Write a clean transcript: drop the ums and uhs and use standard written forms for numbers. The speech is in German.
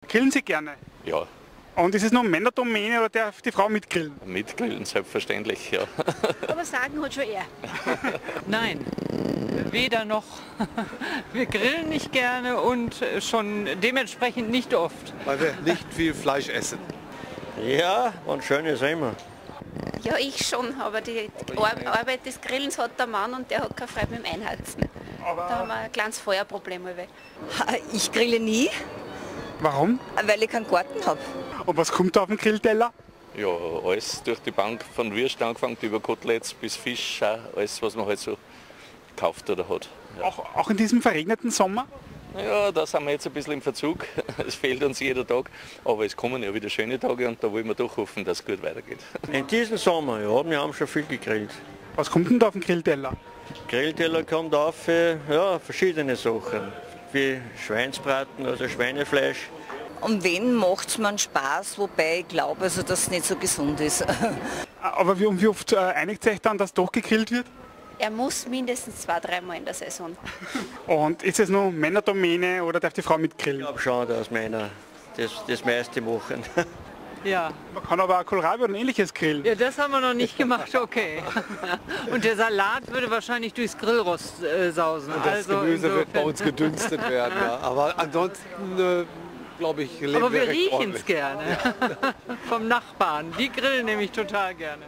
Grillen Sie gerne? Ja, Und ist es nur Männerdomäne oder darf die Frau mitgrillen? mitgrillen selbstverständlich, ja. Aber sagen hat schon er. Nein, weder noch. Wir grillen nicht gerne und schon dementsprechend nicht oft. Weil wir nicht viel Fleisch essen. Ja, ein schönes immer. Ja, ich schon, aber die Arbeit des Grillens hat der Mann und der hat keine Freude mit dem Einheizen. Da haben wir ein kleines Feuerproblem. Ich grille nie, Warum? weil ich keinen Garten habe. Und was kommt da auf den Grillteller? Ja, alles durch die Bank, von Würst angefangen über Koteletts bis Fisch, auch alles, was man halt so kauft oder hat. Ja. Auch in diesem verregneten Sommer? Ja, da sind wir jetzt ein bisschen im Verzug. Es fehlt uns jeder Tag, aber es kommen ja wieder schöne Tage und da wollen wir doch hoffen, dass es gut weitergeht. In diesem Sommer, ja, wir haben schon viel gegrillt. Was kommt denn da auf den Grillteller? Grillteller kommt auf ja, verschiedene Sachen, wie Schweinsbraten, also Schweinefleisch. Und wen macht es mir Spaß, wobei ich glaube, also, dass es nicht so gesund ist. Aber wie oft einigt sich dann, dass doch gegrillt wird? Er muss mindestens 2-3 Mal in der Saison. Und ist es nur Männerdomäne oder darf die Frau Ich mitgrillen? glaube schon, dass Männer das meiste machen. Ja. Man kann aber auch Kohlrabi oder ähnliches grillen. Ja, das haben wir noch nicht gemacht, okay. Und der Salat würde wahrscheinlich durchs Grillrost sausen. Und das Gemüse wird bei uns gedünstet werden. Ja. Aber ansonsten, glaube ich, leben Aber wir recht riechen ordentlich. es gerne. Vom Nachbarn. Die grillen nämlich total gerne.